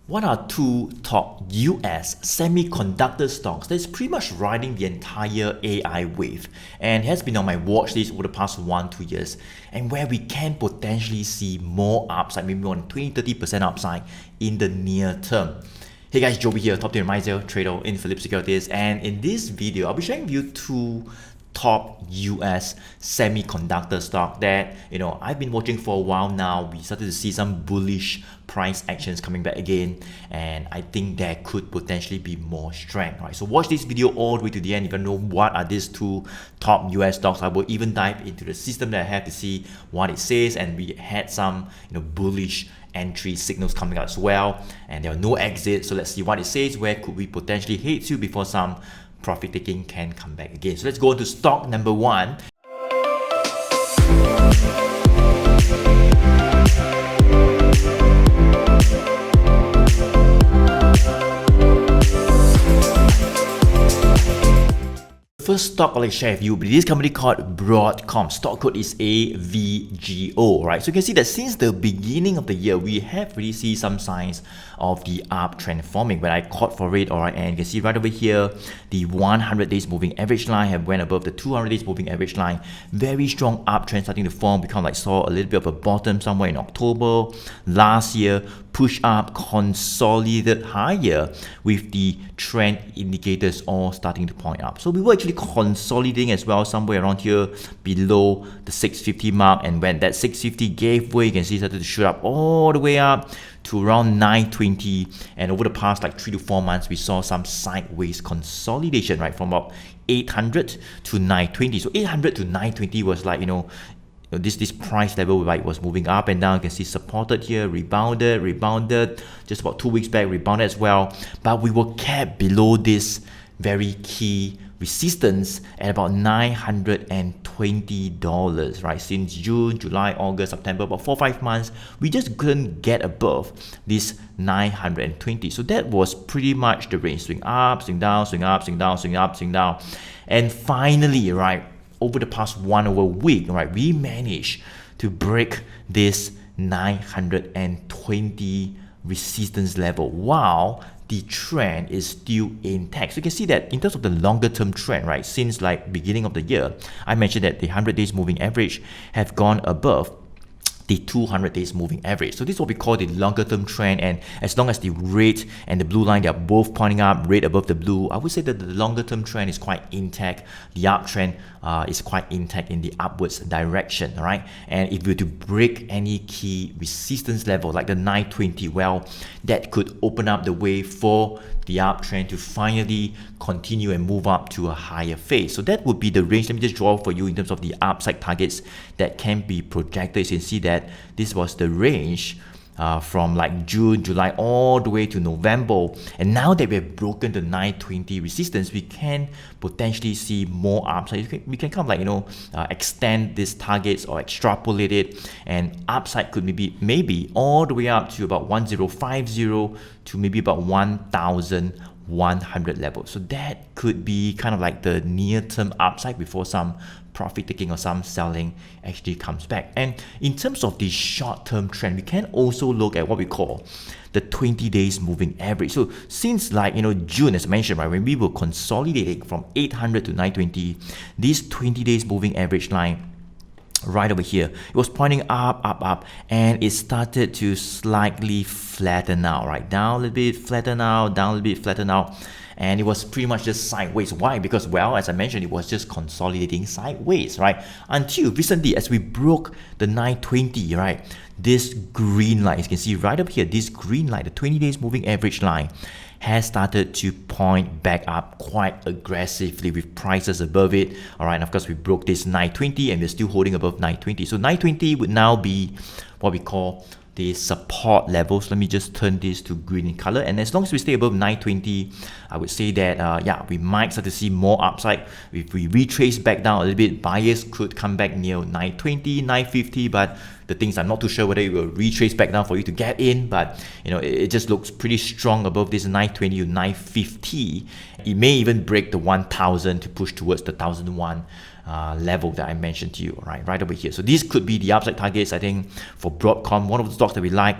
What are two top US semiconductor stocks that's pretty much riding the entire AI wave and has been on my watch list over the past 1-2 years, and where we can potentially see more upside, maybe more than 20-30% upside in the near term? Hey guys, Joey here, top tier advisor, trader in Philip Securities, and in this video, I'll be sharing with you two top US semiconductor stock that I've been watching for a while now. We started to see some bullish price actions coming back again, and I think there could potentially be more strength, right? So watch this video all the way to the end. If you know what are these two top US stocks, I will even dive into the system that I have to see what it says, and we had some bullish entry signals coming out as well, and there are no exits. So let's see what it says. Where could we potentially head to before some profit taking can come back again? So let's go on to stock number one. First stock I'll share with you will be this company called Broadcom. Stock code is AVGO, right? So you can see that since the beginning of the year, we have really seen some signs of the uptrend forming. When I caught for it, alright, and you can see right over here, the 100 days moving average line have went above the 200 days moving average line. Very strong uptrend starting to form. We kind of like saw a little bit of a bottom somewhere in October last year, push up, consolidated higher with the trend indicators all starting to point up. So we were actually consolidating as well somewhere around here below the 650 mark, and when that 650 gave way, you can see it started to shoot up all the way up to around 920, and over the past like 3 to 4 months we saw some sideways consolidation, right, from about 800 to 920. So 800 to 920 was like this price level, right, was moving up and down. You can see supported here, rebounded just about 2 weeks back, rebounded as well, but we were kept below this very key resistance at about $920, right? Since June, July, August, September, about 4-5 months, we just couldn't get above this 920. So that was pretty much the range: swing up, swing down, swing up, swing down, swing up, swing down, and finally, right, over the past 1 week, right, we managed to break this 920 resistance level. Wow, the trend is still intact. So you can see that in terms of the longer term trend, right, since like beginning of the year, I mentioned that the 100 days moving average have gone above the 200 days moving average. So this is what we call the longer term trend, and as long as the red and the blue line, they are both pointing up, red above the blue, I would say that the longer term trend is quite intact. The uptrend is quite intact in the upwards direction, right? And if we were to break any key resistance level like the 920, well, that could open up the way for the uptrend to finally continue and move up to a higher phase. So that would be the range. Let me just draw for you in terms of the upside targets that can be projected. You can see that this was the range from like June, July, all the way to November. And now that we have broken the 920 resistance, we can potentially see more upside. We can kind of like extend these targets or extrapolate it, and upside could maybe all the way up to about 1050 to maybe about 1100 level. So that could be kind of like the near-term upside before some profit taking or some selling actually comes back. And in terms of the short-term trend, we can also look at what we call the 20 days moving average. So since like June, as I mentioned, right, when we were consolidating from 800 to 920, this 20 days moving average line right over here, it was pointing up, and it started to slightly flatten out, right? Down a little bit, flatten out, down a little bit, flatten out. And it was pretty much just sideways. Why? Because, well, as I mentioned, it was just consolidating sideways, right? Until recently, as we broke the 920, right? This green line, as you can see right up here, this green line, the 20 days moving average line, has started to point back up quite aggressively with prices above it. All right, and of course, we broke this 920 and we're still holding above 920. So 920 would now be what we call the support levels. Let me just turn this to green in color, and as long as we stay above 920, I would say that yeah, we might start to see more upside. If we retrace back down a little bit, buyers could come back near 920, 950, but the things I'm not too sure whether it will retrace back down for you to get in, but it just looks pretty strong above this 920 to 950. It may even break the 1000 to push towards the 1001 level that I mentioned to you, right over here. So these could be the upside targets, I think, for Broadcom, one of the stocks that we like.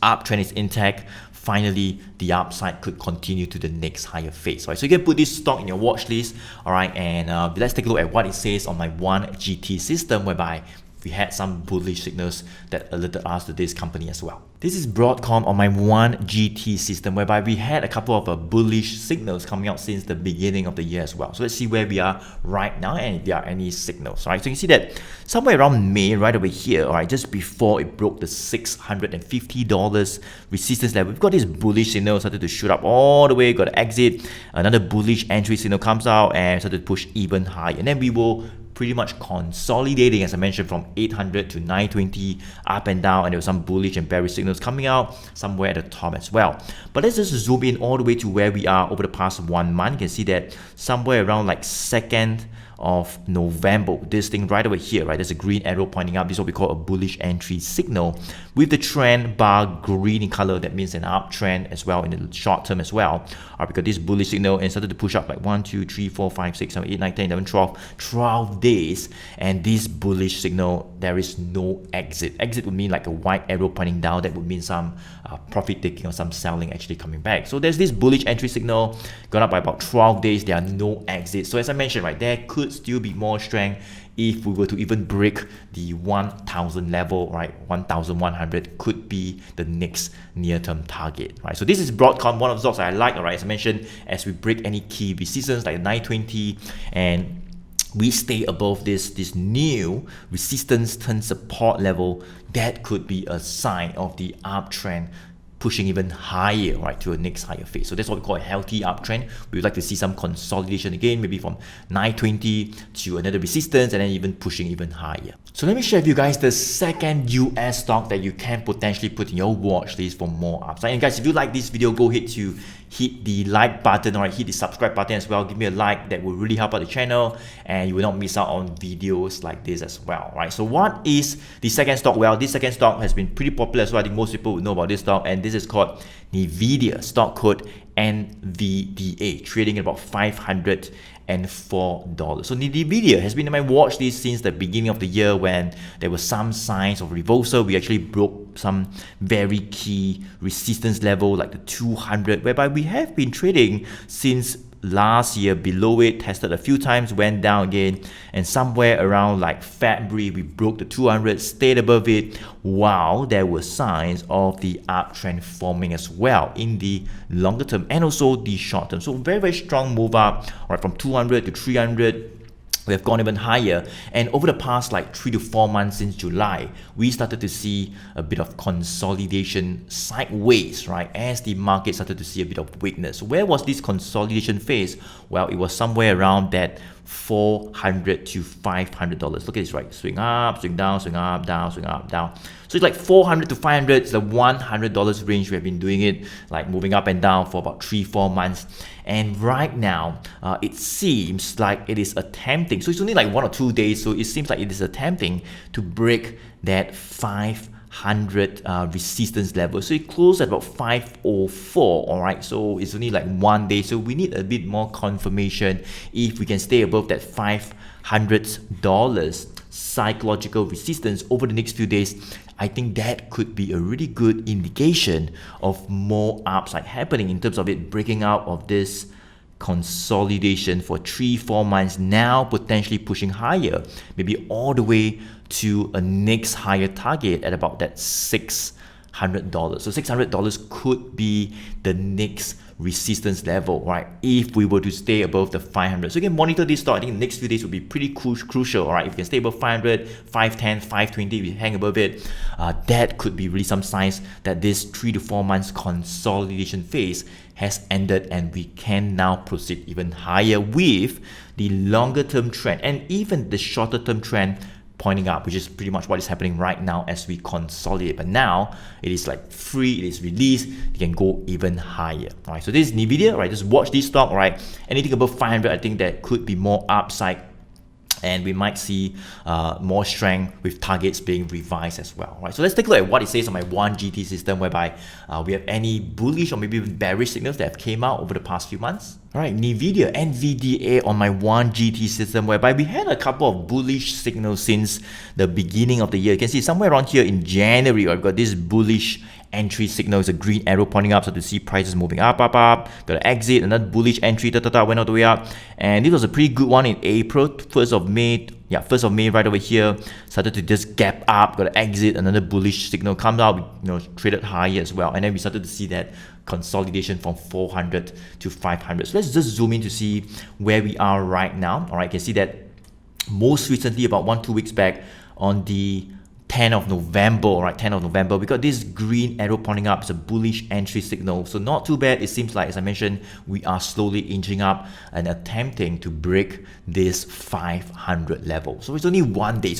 Uptrend is intact. finally the upside could continue to the next higher phase, right? So you can put this stock in your watch list, all right, and let's take a look at what it says on my 1GT system, whereby we had some bullish signals that alerted us to this company as well. This is Broadcom on my 1GT system, whereby we had a couple of bullish signals coming out since the beginning of the year as well. So let's see where we are right now and if there are any signals, right? So you can see that somewhere around May, right over here, all right, just before it broke the $650 resistance level, we've got this bullish signal started to shoot up all the way, got to exit. Another bullish entry signal comes out and started to push even higher. And then we will pretty much consolidating, as I mentioned, from 800 to 920, up and down, and there was some bullish and bearish signals coming out somewhere at the top as well. But let's just zoom in all the way to where we are over the past 1 month. You can see that somewhere around like 2nd of November, this thing right over here, right, there's a green arrow pointing up. This is what we call a bullish entry signal with the trend bar green in color. That means an uptrend as well in the short term as well. We got this bullish signal and started to push up like 1, 2, 3, 4, 5, 6, 7, 8, 9, 10, 11, 12 days. And this bullish signal, there is no exit. Exit would mean like a white arrow pointing down. That would mean some profit taking or some selling actually coming back. So there's this bullish entry signal, gone up by about 12 days. There are no exits. So as I mentioned, right, there could still be more strength if we were to even break the 1,000 level, right? 1,100 could be the next near-term target, right? So this is Broadcom, one of the stocks I like, all right? As I mentioned, as we break any key resistance like 920 and we stay above this new resistance turn support level, that could be a sign of the uptrend pushing even higher, right, to a next higher phase. So that's what we call a healthy uptrend. We would like to see some consolidation again, maybe from 920 to another resistance and then even pushing even higher. So let me share with you guys the second US stock that you can potentially put in your watch list for more upside. And guys, if you like this video, go ahead to hit the like button, or hit the subscribe button as well. Give me a like, that will really help out the channel and you will not miss out on videos like this as well, right? So what is the second stock? Well, this second stock has been pretty popular as well. I think most people would know about this stock, and this is called NVIDIA, stock code NVDA, trading at about $504. So NVIDIA has been in my watch list since the beginning of the year when there were some signs of reversal. We actually broke some very key resistance level like the 200, whereby we have been trading since last year below it, tested a few times, went down again, and somewhere around like February we broke the 200, stayed above it. Wow, there were signs of the uptrend forming as well in the longer term and also the short term. So very strong move up, right, from 200 to 300. We have gone even higher, and over the past like 3 to 4 months since July, we started to see a bit of consolidation sideways, right, as the market started to see a bit of weakness. Where was this consolidation phase? Well, it was somewhere around that $400 to $500. Look at this, right? Swing up, swing down, swing up, down, swing up, down. So it's like 400 to 500. It's the $100 range. We have been doing it, like moving up and down for about 3-4 months. And right now, it seems like it is attempting. So it's only like 1 or 2 days. So it seems like it is attempting to break that 500 resistance level. So it closed at about 504. All right, so it's only like 1 day, so we need a bit more confirmation if we can stay above that $500 psychological resistance over the next few days. I think that could be a really good indication of more upside happening in terms of it breaking out of this consolidation for 3-4 months, now potentially pushing higher, maybe all the way to a next higher target at about that $600. So $600 could be the next resistance level, right, if we were to stay above the 500. So you can monitor this stock. I think the next few days will be pretty crucial, all right? If you can stay above 500, 510, 520, if you hang above it, that could be really some signs that this 3 to 4 months consolidation phase has ended and we can now proceed even higher with the longer term trend and even the shorter term trend pointing up, which is pretty much what is happening right now as we consolidate. But now it is like free, it is released, you can go even higher. All right, so this is NVIDIA, right? Just watch this stock, right? Anything above 500, I think there could be more upside, and we might see more strength with targets being revised as well, right? So let's take a look at what it says on my 1GT system, whereby we have any bullish or maybe even bearish signals that have came out over the past few months. All right, NVIDIA, NVDA on my 1GT system, whereby we had a couple of bullish signals since the beginning of the year. You can see somewhere around here in January, I've got this bullish entry signal. It's a green arrow pointing up, so to see prices moving up. Got an exit, another bullish entry, went all the way up. And this was a pretty good one in April, 1st of May. Yeah, 1st of May right over here, started to just gap up, got an exit, another bullish signal comes out, traded higher as well. And then we started to see that consolidation from 400 to 500. So let's just zoom in to see where we are right now. All right, you can see that most recently, about 1-2 weeks back, on the 10th of November, right? 10th of November, we got this green arrow pointing up. It's a bullish entry signal. So not too bad. It seems like, as I mentioned, we are slowly inching up and attempting to break this 500 level. So it's only one day,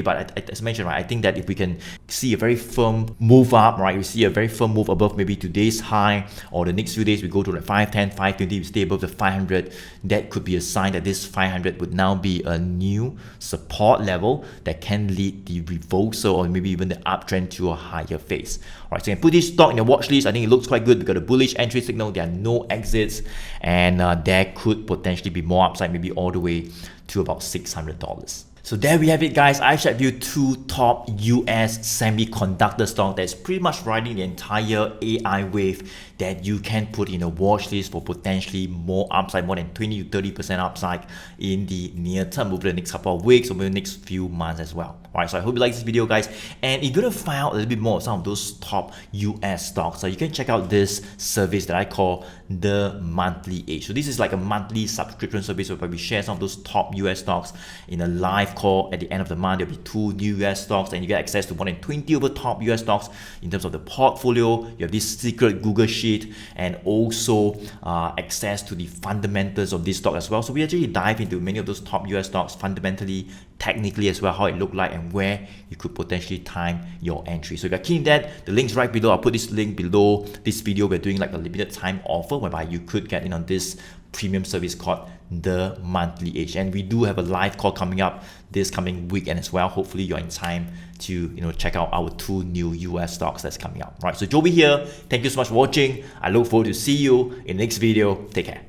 but as I mentioned, right, I think that if we can see a very firm move up, right, we see a very firm move above maybe today's high, or the next few days we go to like 510, 520, we stay above the 500, that could be a sign that this 500 would now be a new support level that can lead the reversal or maybe even the uptrend to a higher phase. All right, so you can put this stock in your watch list. I think it looks quite good. We got a bullish entry signal. There are no exits, and there could potentially be more upside, maybe all the way to about $600. So there we have it, guys. I shared with you 2 top US semiconductor stocks that's pretty much riding the entire AI wave that you can put in a watch list for potentially more upside, more than 20 to 30% upside in the near term over the next couple of weeks or maybe the next few months as well. Alright, so I hope you like this video, guys. And if you're gonna find out a little bit more of some of those top US stocks, so you can check out this service that I call the Monthly Edge. So this is like a monthly subscription service where we share some of those top US stocks in a live call. At the end of the month, there'll be 2 new US stocks, and you get access to more than 20 over top US stocks in terms of the portfolio. You have this secret Google Sheet, and also access to the fundamentals of this stock as well. So we actually dive into many of those top US stocks fundamentally, technically as well, how it looked like and where you could potentially time your entry. So if you're keen on that, the link's right below. I'll put this link below this video. We're doing like a limited time offer whereby you could get in on this premium service called the Monthly Edge. And we do have a live call coming up this coming weekend as well. Hopefully you're in time to check out our 2 new US stocks that's coming up. Right, so Joey here. Thank you so much for watching. I look forward to see you in the next video. Take care.